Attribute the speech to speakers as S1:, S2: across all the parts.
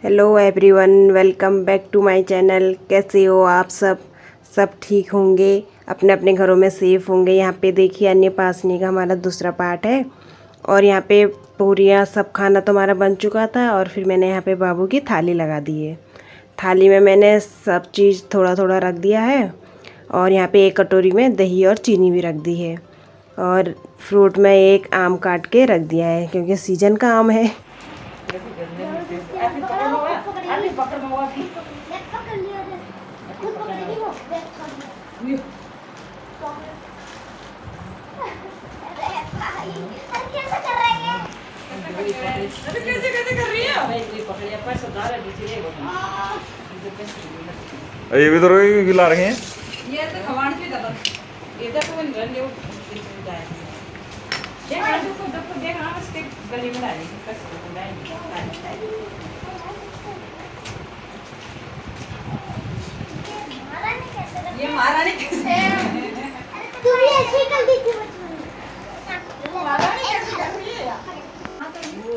S1: Hello everyone, welcome back to my channel. कैसे हो आप सब ठीक होंगे, अपने अपने घरों में सेफ़ होंगे। यहाँ पे देखिए अन्नप्राशनी का हमारा दूसरा पार्ट है और यहाँ पे पूरियाँ सब खाना तो हमारा बन चुका था और फिर मैंने यहाँ पे बाबू की थाली लगा दी है। थाली में मैंने सब चीज़ थोड़ा थोड़ा रख दिया है और यहाँ पे एक कटोरी में दही और चीनी भी रख दी है और फ्रूट में एक आम काट के रख दिया है क्योंकि सीजन का आम है।
S2: ये भी तो ला रहे हैं।
S3: ये तो खवान की दबा इधर तो बन रहे हो देख आज को डॉक्टर देख रहा उसके गली में डाली कैसे तो डाली ये महारानी कैसे
S4: तू भी ऐसे ही कर दी थी बचपन में।
S3: महारानी कैसे कर रही है हां तो वो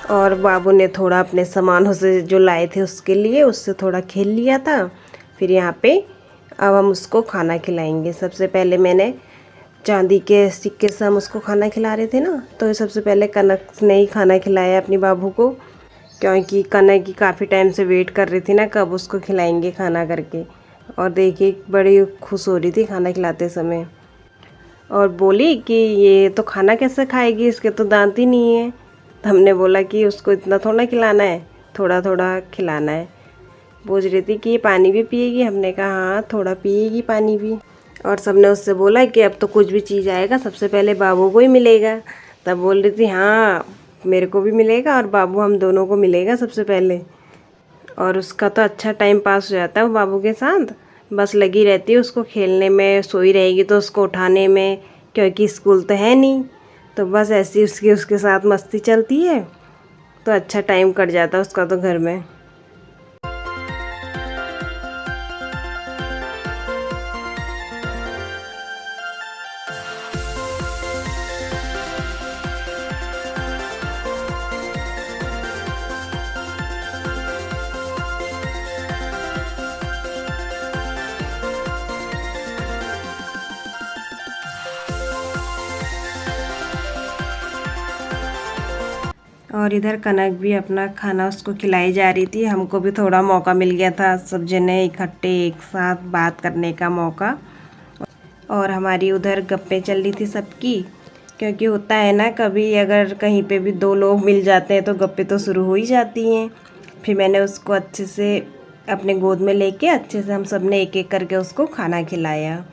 S1: और बाबू ने थोड़ा अपने सामानों से जो लाए थे उसके लिए उससे थोड़ा खेल लिया था। फिर यहाँ पे अब हम उसको खाना खिलाएंगे। सबसे पहले मैंने चांदी के सिक्के से हम उसको खाना खिला रहे थे ना, तो सबसे पहले कनक ने ही खाना खिलाया अपने बाबू को, क्योंकि कनक की काफ़ी टाइम से वेट कर रही थी ना कब उसको खिलाएंगे खाना करके। और देखिए बड़ी खुश हो रही थी खाना खिलाते समय और बोली कि ये तो खाना कैसे खाएगी, इसके तो दांत ही नहीं है। तो हमने बोला कि उसको इतना थोड़ा खिलाना है, थोड़ा थोड़ा खिलाना है। पूछ रही थी कि ये पानी भी पिएगी, हमने कहा हाँ थोड़ा पिएगी पानी भी। और सबने उससे बोला कि अब तो कुछ भी चीज़ आएगा सबसे पहले बाबू को ही मिलेगा। तब बोल रही थी हाँ मेरे को भी मिलेगा और बाबू हम दोनों को मिलेगा सबसे पहले। और उसका तो अच्छा टाइम पास हो जाता है वो बाबू के साथ, बस लगी रहती है उसको खेलने में। सोई रहेगी तो उसको उठाने में, क्योंकि स्कूल तो है नहीं, तो बस ऐसी उसके साथ मस्ती चलती है। तो अच्छा टाइम कट जाता है उसका तो घर में। और इधर कनक भी अपना खाना उसको खिलाई जा रही थी। हमको भी थोड़ा मौका मिल गया था सब जने इकट्ठे एक साथ बात करने का मौका। और हमारी उधर गप्पे चल रही थी सबकी, क्योंकि होता है ना कभी अगर कहीं पे भी दो लोग मिल जाते हैं तो गप्पे तो शुरू हो ही जाती हैं। फिर मैंने उसको अच्छे से अपने गोद में लेके अच्छे से हम सब ने एक एक करके उसको खाना खिलाया।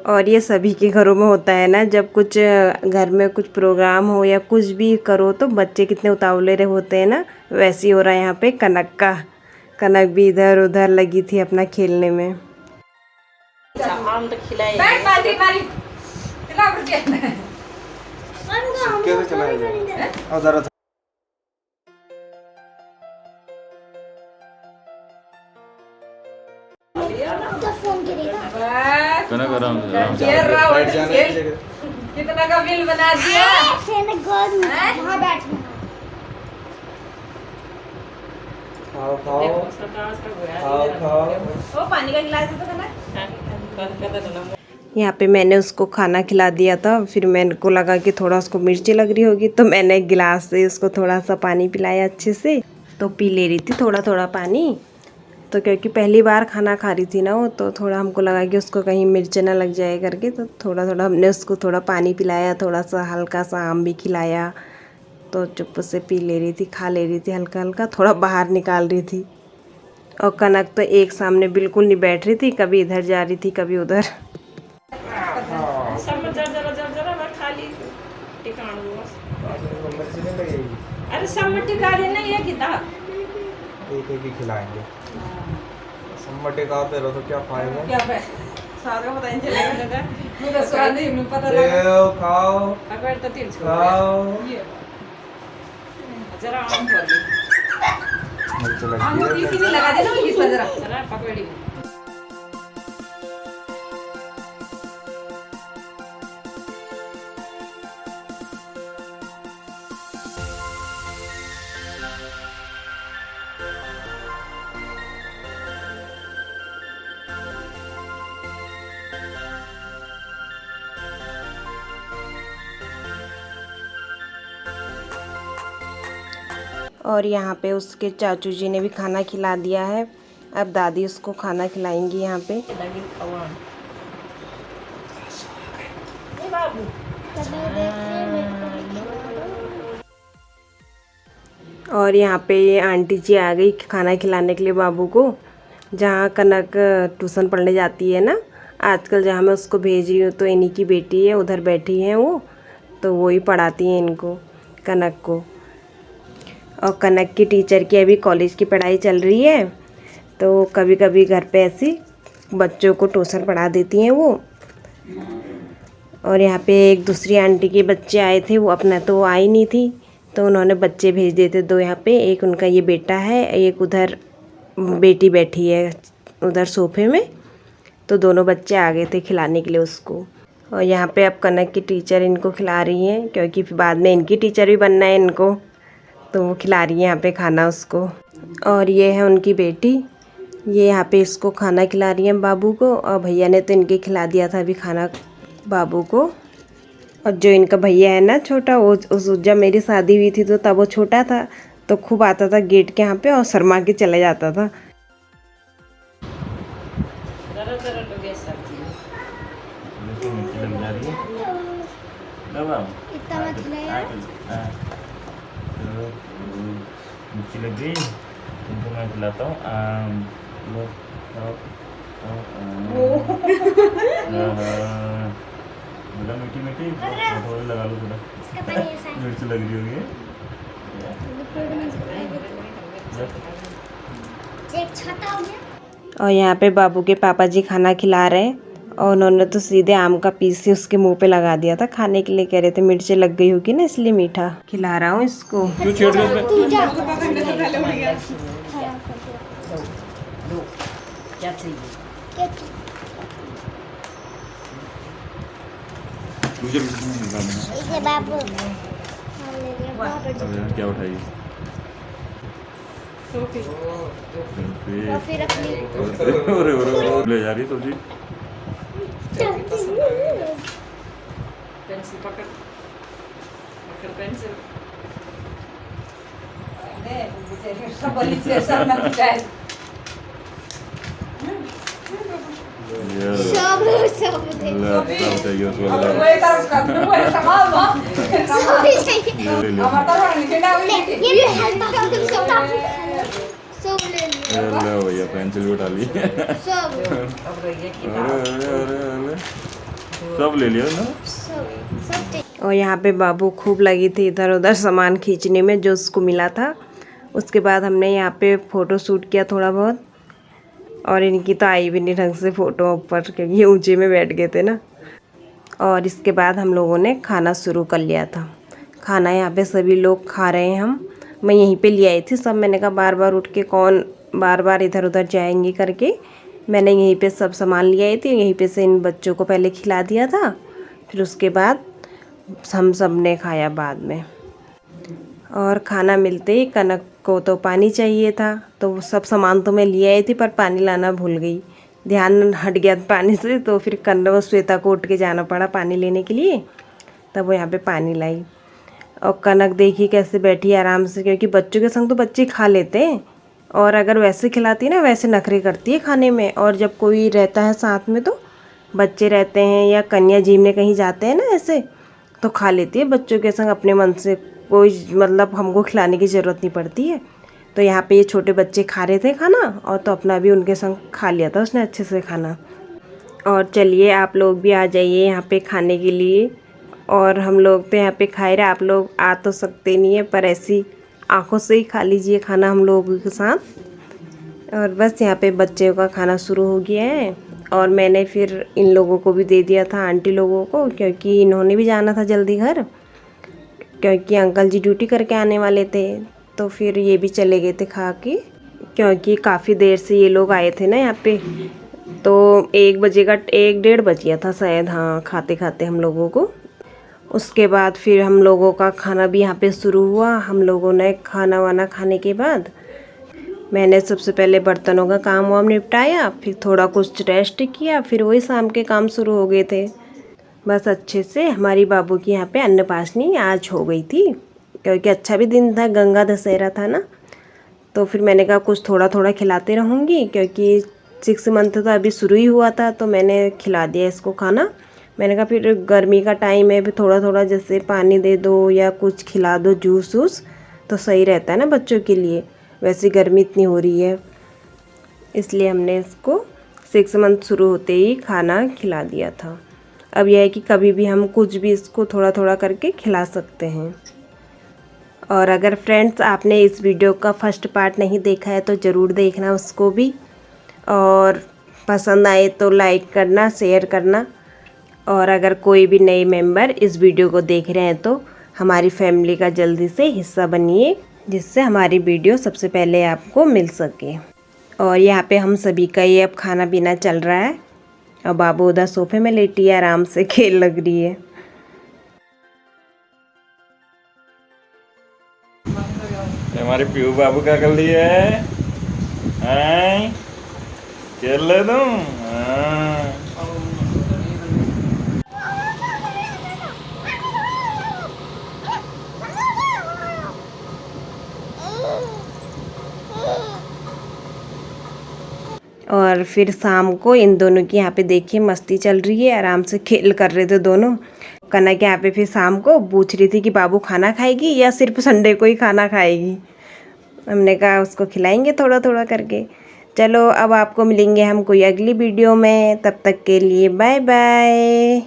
S1: और ये सभी के घरों में होता है ना, जब कुछ घर में कुछ प्रोग्राम हो या कुछ भी करो तो बच्चे कितने उतावले रहे होते हैं ना, वैसे ही हो रहा है यहाँ पे कनक का। कनक भी इधर उधर लगी थी अपना खेलने में।
S3: आम तो खिलाए बैठ बाल्टी मारी खिला कर दे
S2: कैसे चलाया जाए और जरा
S4: तो फोन करेगा।
S3: बस
S2: कनक आराम से
S3: ये रहा
S2: बैठ जाने की जगह।
S3: कितना का बिल बना दिया
S4: ऐसे ना गोद में वहाँ बैठना।
S2: खाओ खाओ खाओ खाओ।
S3: वो पानी का गिलास तो खाना
S1: यहाँ पे मैंने उसको खाना खिला दिया था। फिर मेरे को लगा कि थोड़ा उसको मिर्ची लग रही होगी, तो मैंने एक गिलास से उसको थोड़ा सा पानी पिलाया अच्छे से। तो पी ले रही थी थोड़ा थोड़ा पानी। तो क्योंकि पहली बार खाना खा रही थी ना वो, तो थोड़ा हमको लगा कि उसको कहीं मिर्च ना लग जाए करके, तो थोड़ा थोड़ा हमने उसको थोड़ा पानी पिलाया, थोड़ा सा हल्का सा आम भी खिलाया। तो चुप से पी ले रही थी, खा ले रही थी हल्का हल्का, थोड़ा बाहर निकाल रही थी। और कनक तो एक सामने बिल्कुल नहीं बैठ रही थी, कभी इधर जा रही थी कभी उधर।
S3: सब जरा खाली टिकाण
S2: मिर्ची नहीं लगेगी।
S3: अरे सब टिका रहे नहीं है कितना
S2: एक एक ही खिलाएंगे। सम्मा टेकाते रहो तो क्या खाएगा?
S3: क्या पे स्वाद का पता नहीं चलेगा। मुझे स्वाद नहीं मुझे पता लगा।
S2: ले खाओ
S3: अगर तो तिल छोड़
S2: खाओ।
S3: ये जरा आम कर दे।
S2: मिर्च
S3: आम
S2: लगी
S3: इसी में
S2: है।
S3: लगा देना इस पर जरा पकड़ी।
S1: और यहाँ पे उसके चाचू जी ने भी खाना खिला दिया है। अब दादी उसको खाना खिलाएंगी यहाँ पे।
S3: लगी खवान। ये बाबू
S1: और यहाँ पे ये आंटी जी आ गई खाना खिलाने के लिए बाबू को। जहाँ कनक ट्यूशन पढ़ने जाती है ना आजकल, जहाँ मैं उसको भेज रही हूँ तो इन्हीं की बेटी है, उधर बैठी हैं वो, तो वो ही पढ़ाती हैं इनको, कनक को। और कनक की टीचर की अभी कॉलेज की पढ़ाई चल रही है, तो कभी कभी घर पे ऐसी बच्चों को ट्यूशन पढ़ा देती हैं वो। और यहाँ पे एक दूसरी आंटी के बच्चे आए थे, वो अपना तो वो आई नहीं थी, तो उन्होंने बच्चे भेज देते दो यहाँ पे। एक उनका ये बेटा है, एक उधर बेटी बैठी है उधर सोफे में, तो दोनों बच्चे आ गए थे खिलाने के लिए उसको। और यहाँ पे अब कनक की टीचर इनको खिला रही हैं, क्योंकि बाद में इनकी टीचर भी बनना है इनको, तो वो खिला रही है यहाँ पे खाना उसको। और ये है उनकी बेटी, ये यहाँ पे इसको खाना खिला रही हैं बाबू को। और भैया ने तो इनके खिला दिया था अभी खाना बाबू को। और जो इनका भैया है ना छोटा, वो जब मेरी शादी हुई थी तो तब वो छोटा था, तो खूब आता था गेट के यहाँ पे और शर्मा के चले जाता था।
S3: जरा जरा तो गैस सब्जी।
S5: मिर्ची लग जा रही है।
S4: इतना मत खिलाया।
S5: मिर्ची लग गई, तुमको मैं खिलाता हूँ आम। लो खाओ खाओ आम। बोला मीठी मीठी, थोड़ी लगा लो थोड़ा।
S4: इसका पानी ऐसा है।
S5: मिर्च लग रही होगी।
S4: एक छोटा हो गया।
S1: और यहाँ पे बाबू के पापा जी खाना खिला रहे हैं, और उन्होंने तो सीधे आम का पीस ही उसके मुंह पे लगा दिया था खाने के लिए। कह रहे थे मिर्चें लग गई होगी ना, इसलिए मीठा खिला रहा हूँ इसको।
S5: क्यों छेड़ रहे हो?
S4: तू जा।
S3: दो क्या चाहिए?
S4: क्या
S5: मुझे
S4: इसे बाबू हाँ, ले लिया। बहुत बढ़िया।
S5: क्या उठाई?
S4: और फिर अपनी
S5: ले जा रही सब्जी।
S3: पेंसिल पकड़ पकड़ पेंसिल दे मुझे सब वाली से सब ना जाए।
S4: सब दे।
S3: वो एक तरफ कर वो संभाल दो।
S4: सब चाहिए।
S3: हमारा तो लिखे ना हुई थी।
S4: ये ले सब ले लिया।
S5: भैया पेंसिल भी उठा ली।
S4: सब
S3: अब रही है
S5: अरे
S3: किताब।
S5: अरे अरे सब ले लिया ना।
S4: सब चाहिए।
S1: और यहाँ पे बाबू खूब लगी थी इधर उधर सामान खींचने में जो उसको मिला था। उसके बाद हमने यहाँ पे फ़ोटो शूट किया थोड़ा बहुत, और इनकी तो आई भी नहीं ढंग से फ़ोटो ऊपर, क्योंकि ये ऊंचे में बैठ गए थे ना। और इसके बाद हम लोगों ने खाना शुरू कर लिया था। खाना यहाँ पे सभी लोग खा रहे हैं हम। मैं यहीं पे ले आई थी सब, मैंने कहा बार बार उठ के कौन बार बार इधर उधर जाएंगी करके, मैंने यहीं पे सब सामान ले आई थी। यहीं पे से इन बच्चों को पहले खिला दिया था, फिर उसके बाद हम सब ने खाया बाद में। और खाना मिलते ही कनक को तो पानी चाहिए था, तो वो सब सामान तो मैं ले आई थी, पर पानी लाना भूल गई, ध्यान हट गया पानी से। तो फिर कन्ना श्वेता को उठ के जाना पड़ा पानी लेने के लिए, तब वो यहाँ पे पानी लाई। और कनक देखी कैसे बैठी आराम से, क्योंकि बच्चों के संग तो बच्चे खा लेते हैं, और अगर वैसे खिलाती ना वैसे नखरे करती है खाने में। और जब कोई रहता है साथ में, तो बच्चे रहते हैं या कन्या झीमने कहीं जाते हैं ना ऐसे, तो खा लेती है बच्चों के संग अपने मन से, कोई मतलब हमको खिलाने की ज़रूरत नहीं पड़ती है। तो यहाँ पे ये छोटे बच्चे खा रहे थे खाना, और तो अपना भी उनके संग खा लिया था उसने अच्छे से खाना। और चलिए आप लोग भी आ जाइए यहाँ पे खाने के लिए। और हम लोग तो यहाँ पे खाए रहे, आप लोग आ तो सकते नहीं है, पर ऐसी आंखों से ही खा लीजिए खाना हम लोगों के साथ। और बस यहाँ पे बच्चों का खाना शुरू हो गया है और मैंने फिर इन लोगों को भी दे दिया था, आंटी लोगों को, क्योंकि इन्होंने भी जाना था जल्दी घर, क्योंकि अंकल जी ड्यूटी करके आने वाले थे। तो फिर ये भी चले गए थे खा के, क्योंकि काफ़ी देर से ये लोग आए थे ना यहाँ पे। तो 1 बजे का 1 डेढ़ बज गया था शायद, हाँ, खाते खाते हम लोगों को। उसके बाद फिर हम लोगों का खाना भी यहाँ पे शुरू हुआ। हम लोगों ने खाना वाना खाने के बाद मैंने सबसे पहले बर्तनों का काम वाम निपटाया, फिर थोड़ा कुछ रेस्ट किया, फिर वही शाम के काम शुरू हो गए थे। बस अच्छे से हमारी बाबू की यहाँ पे अन्नप्राशनी आज हो गई थी, क्योंकि अच्छा भी दिन था, गंगा दशहरा था ना। तो फिर मैंने कहा कुछ थोड़ा थोड़ा खिलाते रहूँगी, क्योंकि 6 मंथ तो अभी शुरू ही हुआ था, तो मैंने खिला दिया इसको खाना। मैंने कहा फिर गर्मी का टाइम है, फिर थोड़ा थोड़ा जैसे पानी दे दो या कुछ खिला दो, जूस वूस, तो सही रहता है ना बच्चों के लिए। वैसे गर्मी इतनी हो रही है, इसलिए हमने इसको 6 मंथ शुरू होते ही खाना खिला दिया था। अब यह है कि कभी भी हम कुछ भी इसको थोड़ा थोड़ा करके खिला सकते हैं। और अगर फ्रेंड्स आपने इस वीडियो का फर्स्ट पार्ट नहीं देखा है तो ज़रूर देखना उसको भी, और पसंद आए तो लाइक करना, शेयर करना। और अगर कोई भी नए मेंबर इस वीडियो को देख रहे हैं तो हमारी फैमिली का जल्दी से हिस्सा बनिए, जिससे हमारी वीडियो सबसे पहले आपको मिल सके। और यहाँ पे हम सभी का ये अब खाना पीना चल रहा है, और बाबू उधर सोफे में लेटी है, आराम से खेल लग रही है।
S5: हमारे प्यू बाबू क्या कर लिए है? खेल ले तुम?
S1: और फिर शाम को इन दोनों की यहाँ पे देखिए मस्ती चल रही है, आराम से खेल कर रहे थे दोनों। कनक यहाँ पे फिर शाम को पूछ रही थी कि बाबू खाना खाएगी या सिर्फ संडे को ही खाना खाएगी। हमने कहा उसको खिलाएंगे थोड़ा थोड़ा करके। चलो अब आपको मिलेंगे हम कोई अगली वीडियो में, तब तक के लिए बाय बाय।